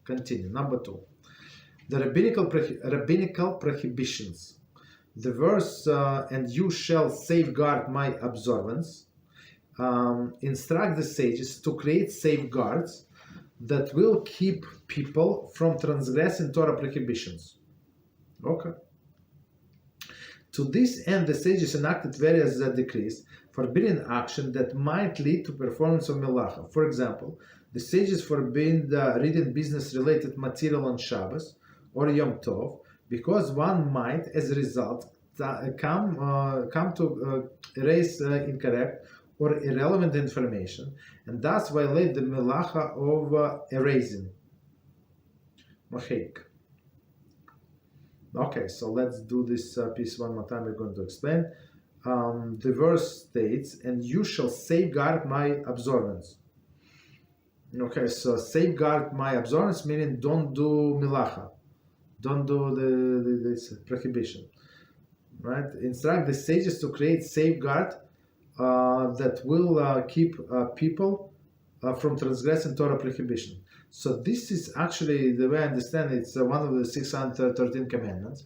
Continue. Number 2. The Rabbinical Prohibitions. The verse, and you shall safeguard my observance, instruct the sages to create safeguards that will keep people from transgressing Torah prohibitions. Okay. To this end, the sages enacted various decrees forbidding action that might lead to performance of Melachah. For example, the sages forbid reading business-related material on Shabbos or Yom Tov, because one might, as a result, come to erase incorrect or irrelevant information, and thus violate the Melachah of erasing. Macheik. Okay, so let's do this piece one more time. We're going to explain. The verse states, and you shall safeguard my observance. Okay, so safeguard my observance, meaning don't do Melachah. Don't do this prohibition. Right? Instruct the sages to create safeguard that will keep people from transgressing Torah prohibition. So this is actually, the way I understand it, it's one of the 613 commandments.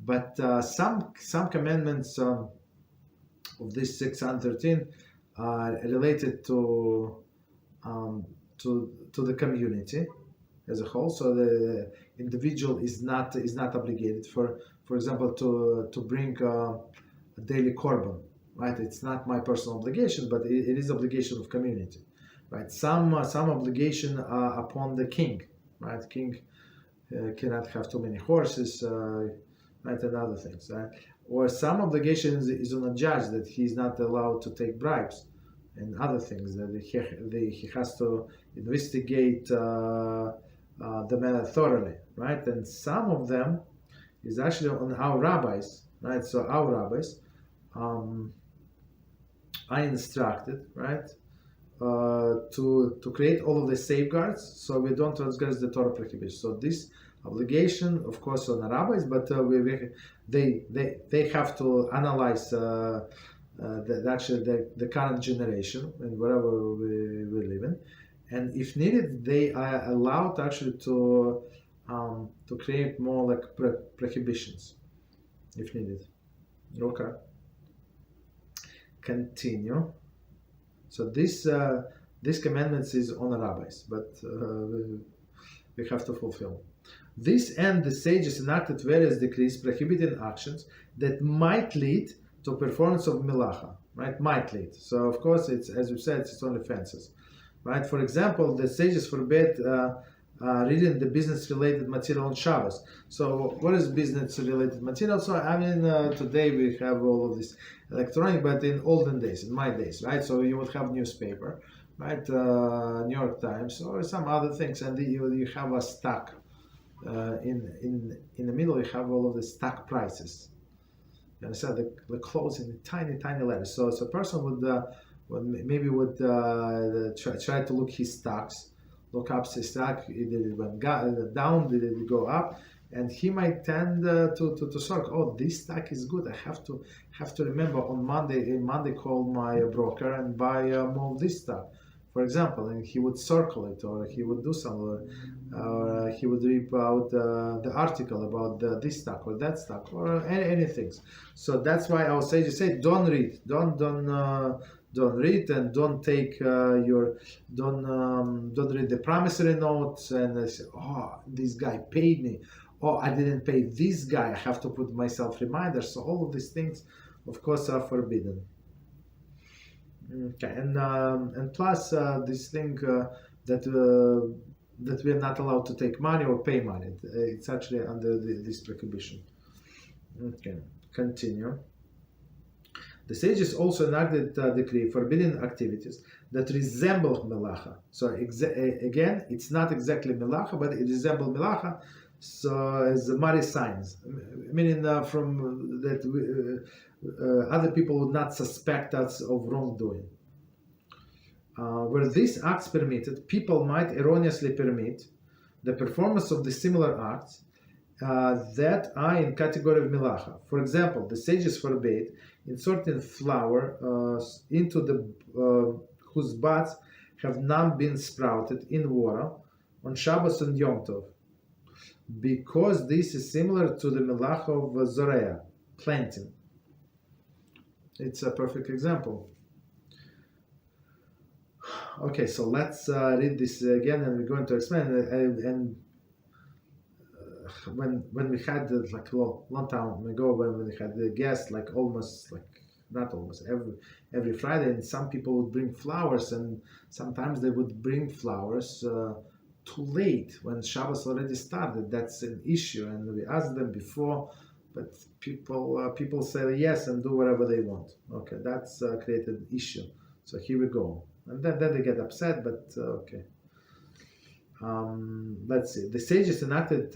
But some commandments of this 613 are related to the community as a whole. So the individual is not obligated. For example, to bring a daily korban. Right? It's not my personal obligation, but it is obligation of community. Right? Some obligation upon the king. Right? King cannot have too many horses, right, and other things. Right? Or some obligation is on a judge, that he is not allowed to take bribes and other things, that he has to investigate the matter thoroughly. Right? And some of them is actually on our rabbis. Right? So our rabbis I instructed, right, to create all of the safeguards so we don't transgress the Torah prohibition. So this obligation, of course, on the rabbis, but they have to analyze the current generation and wherever we live in, and if needed, they are allowed actually to create more like prohibitions if needed. Okay. Continue. So this commandments is on the rabbis, but we have to fulfill. This end, the sages enacted various decrees prohibiting actions that might lead to performance of Melachah. Right? Might lead. So of course, it's, as you said, it's only fences. Right? For example, the sages forbid reading the business-related material on Shabbos. So what is business-related material? So I mean, today we have all of this electronic, but in olden days, in my days, right? So you would have newspaper, right? New York Times or some other things, and you have a stock. In the middle, you have all of the stock prices. You understand? The clothes in tiny letters. So a person would try to look his stocks. Look up his stock, did it went down, did it go up, and he might tend to sort, oh, this stock is good, I have to remember on Monday call my broker and buy more of this stock, for example, and he would circle it, or he would do some, or he would read out the article about this stock or that stock or anything. So that's why our sages say, don't read, don't read, and don't take don't read the promissory notes and say, oh, this guy paid me, oh, I didn't pay this guy, I have to put myself reminders. So all of these things, of course, are forbidden. Okay, and plus this thing that we are not allowed to take money or pay money. It's actually under this prohibition. Okay, continue. The sages also enacted a decree forbidding activities that resemble Melachah. So again, it's not exactly Melachah, but it resembles Melachah. So as Mari signs, meaning from that other people would not suspect us of wrongdoing. Where these acts permitted, people might erroneously permit the performance of the similar acts that are in category of Melachah. For example, the sages forbade inserting flour into the whose buds have not been sprouted in water on Shabbos and Yom Tov, because this is similar to the Melachah of Zorea, planting. It's a perfect example. Okay, so let's read this again, and we're going to explain. And when we had like a long time ago, when we had the guests, like almost like not almost every Friday, and some people would bring flowers, and sometimes they would bring flowers too late when Shabbos already started. That's an issue, and we asked them before, but people say yes and do whatever they want. Okay, that's created an issue. So here we go, and then they get upset. But okay. Let's see. The sages enacted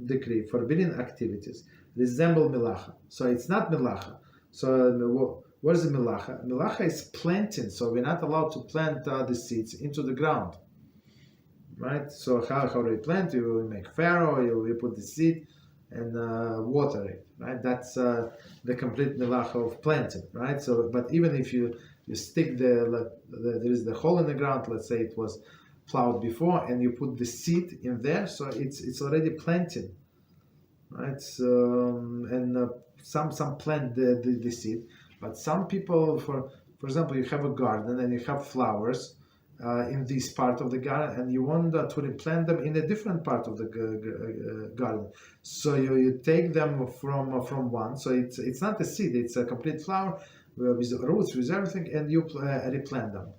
decree forbidding activities resemble Melachah. So it's not Melachah. So what is the Melachah? Melachah is planting. So we're not allowed to plant the seeds into the ground. Right? So how do you plant? You make farrow, you put the seed and water it. Right? That's the complete Melachah of planting. Right? So, but even if you stick there is the hole in the ground, let's say it was plowed before, and you put the seed in there, so it's already planted, right? So, and some plant the seed, but some people, for example, you have a garden and you have flowers in this part of the garden, and you want to replant them in a different part of the garden. So you take them from one, so it's not a seed, it's a complete flower with roots, with everything, and you replant them.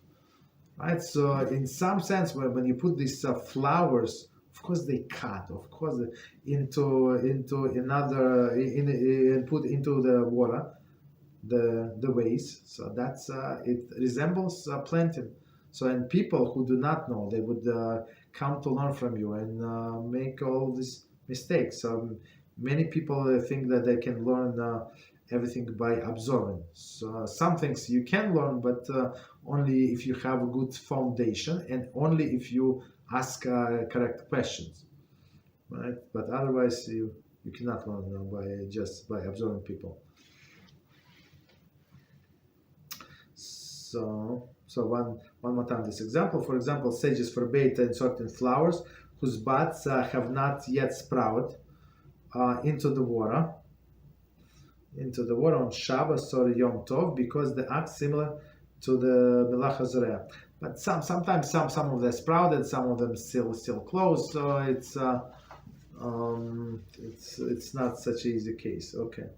Right, so in some sense, when you put these flowers, of course they cut, of course, into another, and put into the water, the waste. So that's it resembles planting. So, and people who do not know, they would come to learn from you and make all these mistakes. So many people think that they can learn everything by observing. So some things you can learn, but only if you have a good foundation and only if you ask correct questions, right? But otherwise you cannot learn by observing people. So one more time this example. For example, sages forbade inserting flowers whose buds have not yet sprouted into the water on Shabbos or Yom Tov, because the act similar to the Melachah Zorea. But sometimes some of them sprouted, some of them still closed. So it's not such an easy case. Okay.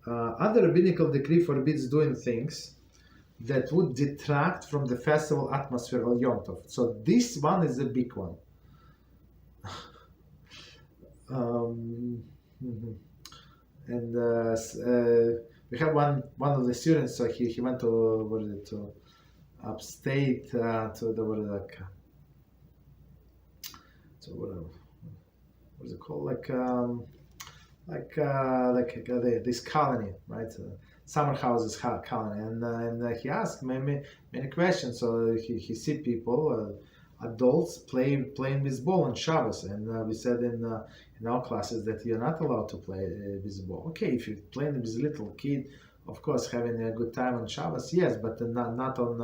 Other rabbinical decree forbids doing things that would detract from the festival atmosphere of Yom Tov. So this one is a big one. And we have one of the students. So he went to upstate to the what is it called, this colony, right? Summer houses colony, and he asked many questions. So he see people, adults playing with ball on Shabbos, and we said in our classes that you're not allowed to play with ball. Okay, if you're playing with a little kid, of course, having a good time on Shabbos, yes, but not on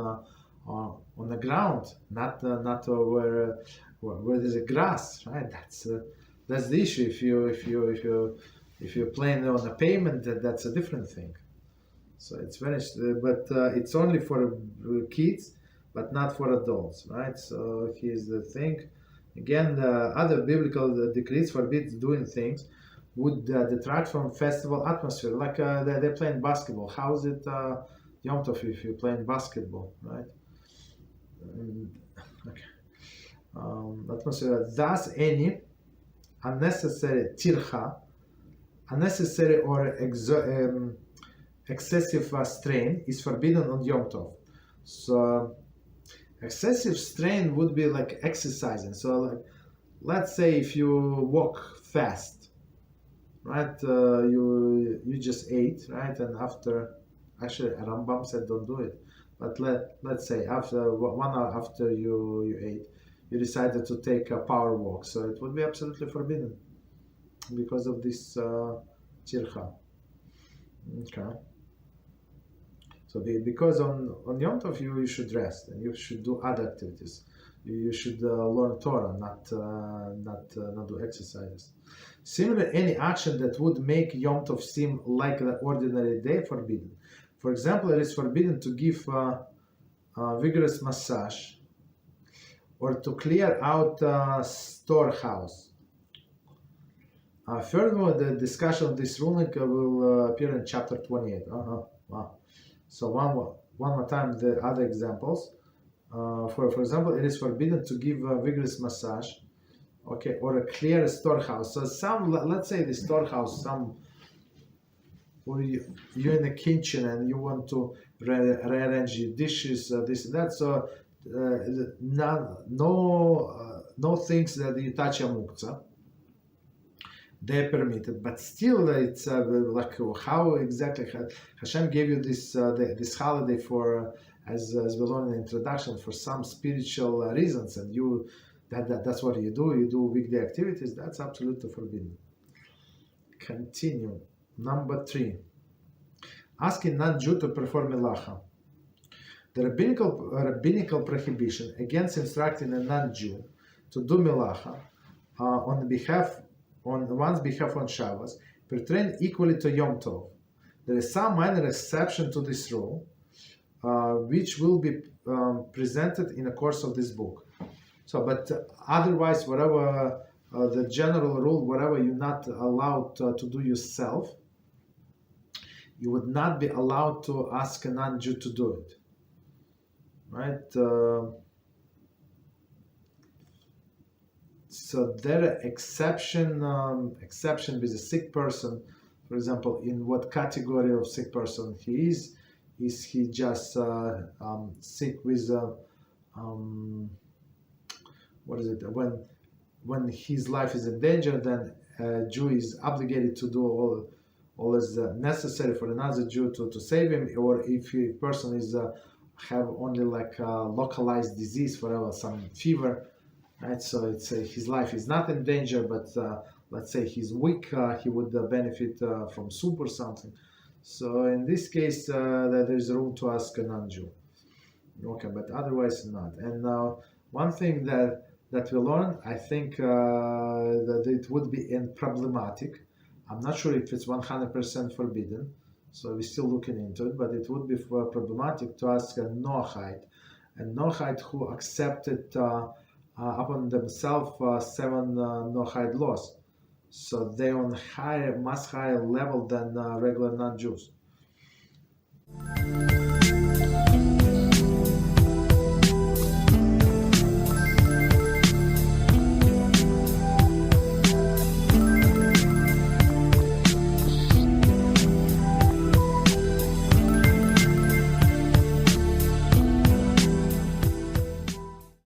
the ground, not where there's a grass, right? That's the issue. If you're playing on a pavement, that's a different thing. So it's vanished, but it's only for kids, but not for adults, right? So here's the thing. Again, the other biblical decrees forbid doing things would detract from festival atmosphere, like they're playing basketball. How is it Yom Tov if you're playing basketball, right? Okay. Atmosphere. Thus, any unnecessary tircha, unnecessary or excessive strain is forbidden on Yom Tov. So excessive strain would be like exercising. So like, let's say if you walk fast, right? You just ate, right? And after, actually Rambam said don't do it. But let's say after 1 hour after you ate, you decided to take a power walk. So it would be absolutely forbidden because of this tircha. Okay. So because on Yom Tov you should rest and you should do other activities. You should learn Torah, not do exercises. Similarly, any action that would make Yom Tov seem like an ordinary day forbidden. For example, it is forbidden to give vigorous massage or to clear out a storehouse. Furthermore, the discussion of this ruling will appear in chapter 28. Wow. So one more time the other examples. For example, it is forbidden to give a vigorous massage, okay, or a clear storehouse. So let's say the storehouse, or you're in the kitchen and you want to rearrange your dishes, this and that. So no things that you touch a muktzah, they're permitted, but still it's like how exactly Hashem gave you this holiday for as we learned in the introduction, for some spiritual reasons, and that's what you do weekday activities. That's absolutely forbidden. Continue. Number 3, asking non-Jew to perform Melachah. The rabbinical prohibition against instructing a non-Jew to do Melachah on one's behalf on Shabbos pertain equally to Yom Tov. There is some minor exception to this rule, which will be presented in the course of this book. So, but otherwise, whatever the general rule, whatever you're not allowed to do yourself, you would not be allowed to ask a non-Jew to do it. Right? So there are exception with a sick person. For example, in what category of sick person he is? Is he just sick with what is it? When his life is in danger, then a Jew is obligated to do all is necessary for another Jew to save him. Or if a person is have only like a localized disease, whatever, some fever, right? So it's his life is not in danger, but let's say he's weak, he would benefit from soup or something. So in this case, there is room to ask a non-Jew. Okay, but otherwise not. And one thing that we learn, I think that it would be problematic. I'm not sure if it's 100% forbidden, so we're still looking into it, but it would be problematic to ask a Noachide who accepted upon themselves 7 Noachide laws. So they're on much higher level than regular non-Jews.